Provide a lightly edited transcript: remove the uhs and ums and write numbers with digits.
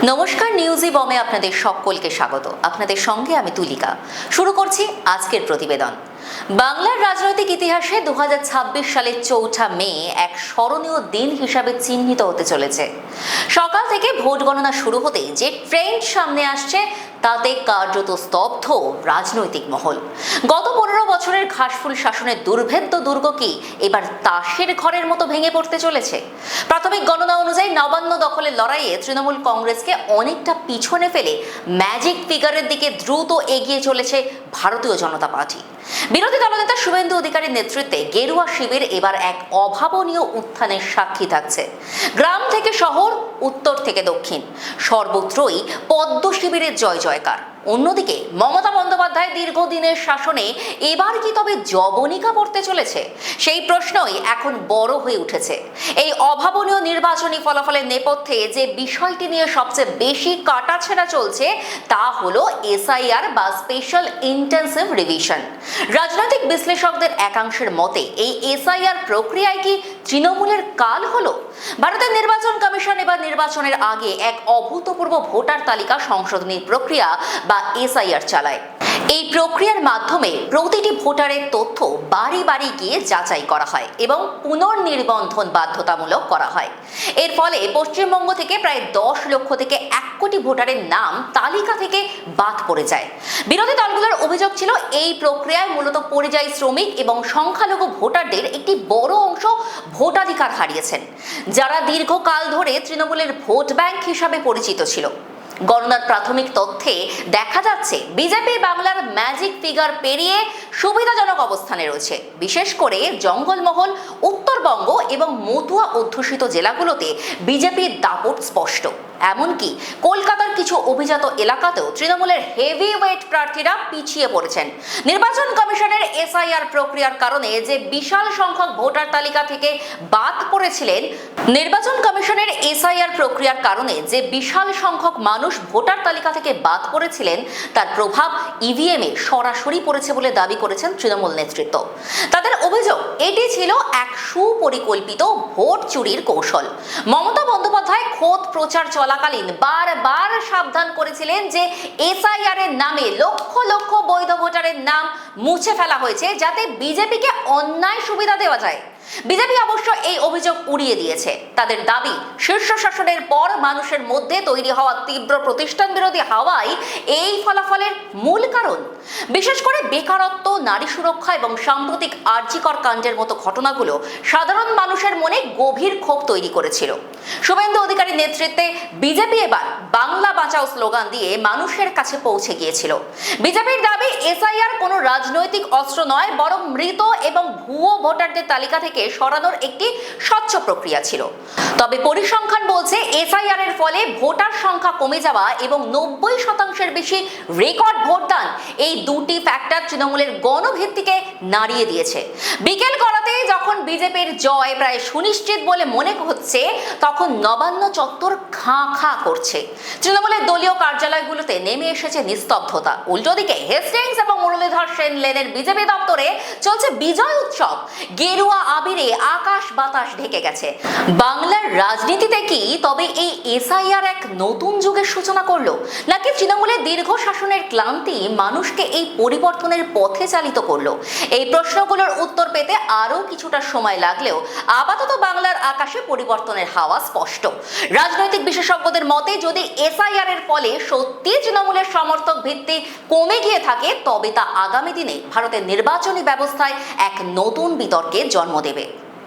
নমস্কার, নিউজি বমে আপনাদের সকলকে স্বাগত। আপনাদের সঙ্গে আমি তুলিকা। শুরু করছি আজকের প্রতিবেদন। বাংলার রাজনৈতিক ইতিহাসে 2026 সালের 4 মে এক স্মরণীয় দিন হিসাবে চিহ্নিত হতে চলেছে। সকাল থেকে ভোট গণনা শুরু হতেই যে ট্রেন্ড সামনে আসছে তাতে কার্যত স্তব্ধ রাজনৈতিক মহল। গত 15 বছরের ঘাসফুল শাসনের দুর্ভেদ্য দুর্গ কি এবার তাসের ঘরের মতো ভেঙে পড়তে চলেছে? প্রাথমিক গণনা অনুযায়ী নবান্ন দখলের লড়াইয়ে তৃণমূল কংগ্রেসকে অনেকটা পিছনে ফেলে ম্যাজিক ফিগারের দিকে দ্রুত এগিয়ে চলেছে ভারতীয় জনতা পার্টি। বিরোধী দলনেতা শুভেন্দু অধিকারীর নেতৃত্বে গেরুয়া শিবির এবার এক অভাবনীয় উত্থানের সাক্ষী থাকছে। গ্রাম থেকে শহর, উত্তর থেকে দক্ষিণ, সর্বত্রই পদ্ম শিবিরের জয় জয়কার। অন্যদিকে মমতা বন্দ্যোপাধ্যায় দীর্ঘদিনের শাসনে এবার কি তবে জবনিকা পড়তে চলেছে? সেই প্রশ্নই এখন বড় হয়ে উঠেছে। এই অভাবনীয় নির্বাচনী ফলাফলের নেপথ্যে যে বিষয়টি নিয়ে সবচেয়ে বেশি কাটাছেঁড়া চলছে তা হলো এসআইআর বা স্পেশাল ইন্টেন্সিভ রিভিশন। রাজনৈতিক বিশ্লেষকদের একাংশের মতে এই এসআইআর প্রক্রিয়ায় কি তৃণমূলের কাল হলো? ভারতের নির্বাচন কমিশন এবার নির্বাচনের আগে এক অভূতপূর্ব ভোটার তালিকা সংশোধনী প্রক্রিয়া বা এসআইআর চালায়। এই প্রক্রিয়ার মাধ্যমে প্রতিটি ভোটারের তথ্য বাড়ি বাড়ি গিয়ে যাচাই করা হয় এবং পুনর্নিবন্ধন বাধ্যতামূলক করা হয়। এর ফলে পশ্চিমবঙ্গ থেকে প্রায় 10 লক্ষ থেকে 1 কোটি ভোটারের নাম তালিকা থেকে বাদ পড়ে যায়। বিরোধী দলগুলোর অভিযোগ ছিল এই প্রক্রিয়ায় মূলত পরিযায়ী শ্রমিক এবং সংখ্যালঘু ভোটারদের একটি বড় অংশ ভোটাধিকার হারিয়েছেন, যারা দীর্ঘকাল ধরে তৃণমূলের ভোট ব্যাংক হিসাবে পরিচিত ছিল। গণনার প্রাথমিক তথ্যে দেখা যাচ্ছে বিজেপি বাংলার ম্যাজিক ফিগার পেরিয়ে সুবিধাজনক অবস্থানে রয়েছে। বিশেষ করে জঙ্গলমহল, উত্তরবঙ্গ এবং মতুয়া অধ্যুষিত জেলাগুলোতে বিজেপির দাপট স্পষ্ট। এমনকি কলকাতার কিছু অভিজাত এলাকাতেও তৃণমূলের হেভি ওয়েট প্রার্থীরা পিছিয়ে পড়েছেন। নির্বাচন কমিশনের এসআইআর প্রক্রিয়ার কারণে যে বিশাল সংখ্যক ভোটার তালিকা থেকে বাদ পড়েছিলেন নির্বাচন কমিশনের এসআইআর প্রক্রিয়ার কারণে যে বিশাল সংখ্যক মানুষ ভোটার তালিকা থেকে বাদ পড়েছিলেন তার প্রভাব ইভিএমে সরাসরি পড়েছে বলে দাবি করেছেন তৃণমূল নেতৃত্ব। তাদের অভিযোগ এটি ছিল এক সুপরিকল্পিত ভোট চুরির কৌশল। মমতা বন্দ্যোপাধ্যায় খোদ প্রচার চলাকালীন বারবার সাবধান করেছিলেন যে এসআইআর এর নামে লক্ষ লক্ষ বৈধ ভোটারের নাম মুছে ফেলা হয়েছে যাতে বিজেপিকে অন্যায় সুবিধা দেওয়া যায়। বিজেপি অবশ্য এই অভিযোগ উড়িয়ে দিয়েছে। তাদের দাবি শীর্ষ শাসনের পর মানুষের মধ্যে তৈরি হওয়া তীব্র প্রতিষ্ঠান বিরোধী হাওয়াই এই ফলাফলের মূল কারণ। বিশেষ করে বেকারত্ব, নারী সুরক্ষা এবং সাম্প্রতিক আরজিকর কাণ্ডের মতো ঘটনাগুলো সাধারণ মানুষের মনে গভীর ক্ষোভ তৈরি করেছিল। শুভেন্দু অধিকারীর নেতৃত্বে বিজেপি এবার বাংলা বাঁচাও স্লোগান দিয়ে মানুষের কাছে পৌঁছে গিয়েছিল। বিজেপির দাবি এসআইআর কোনো রাজনৈতিক অস্ত্র নয়, বরং মৃত এবং ভুয়ো ভোটারদের তালিকা থেকে সরানোর একটি স্বচ্ছ প্রক্রিয়া ছিল। তবে পরিসংখ্যান বলছে এসআইআর এর ফলে ভোটার সংখ্যা কমে যাওয়া এবং 90% বেশি রেকর্ড ভোটদান, এই দুটি ফ্যাক্টর তৃণমূলের গণভিত্তিকে নাড়িয়ে দিয়েছে। বিকেল গড়াতে যখন বিজেপির জয় প্রায় সুনিশ্চিত বলে মনে হচ্ছে তখন নবান্ন চত্বর খাঁ খাঁ করছে। তৃণমূলের দলীয় কার্যালয়গুলোতে নেমে এসেছে নিস্তব্ধতা। উল্টো দিকে হেস্টিংস এবং মুরলীধর সেন লেনের বিজেপি দপ্তরে চলছে বিজয় উৎসব। গেরুয়া আবিরে আকাশ বাতাস ঢেকে গেছে। বাংলার রাজনীতিতে কি তবে এই এসআইআর এক নতুন যুগের সূচনা করলো, নাকি তৃণমূলের দীর্ঘ শাসনের ক্লান্তি মানুষকে এই পরিবর্তনের পথে চালিত করলো? এই প্রশ্নগুলোর উত্তর পেতে আরো কিছুটা সময় লাগলেও আপাতত বাংলার আকাশে পরিবর্তনের হাওয়া স্পষ্ট। রাজনৈতিক বিশেষজ্ঞদের মতে যদি এসআইআর এর ফলে সত্যি তৃণমূলের সমর্থক ভিত্তি কমে গিয়ে থাকে তবে তা আগামী দিনে ভারতের নির্বাচনী ব্যবস্থায় এক নতুন বিতর্কের জন্ম দেবে।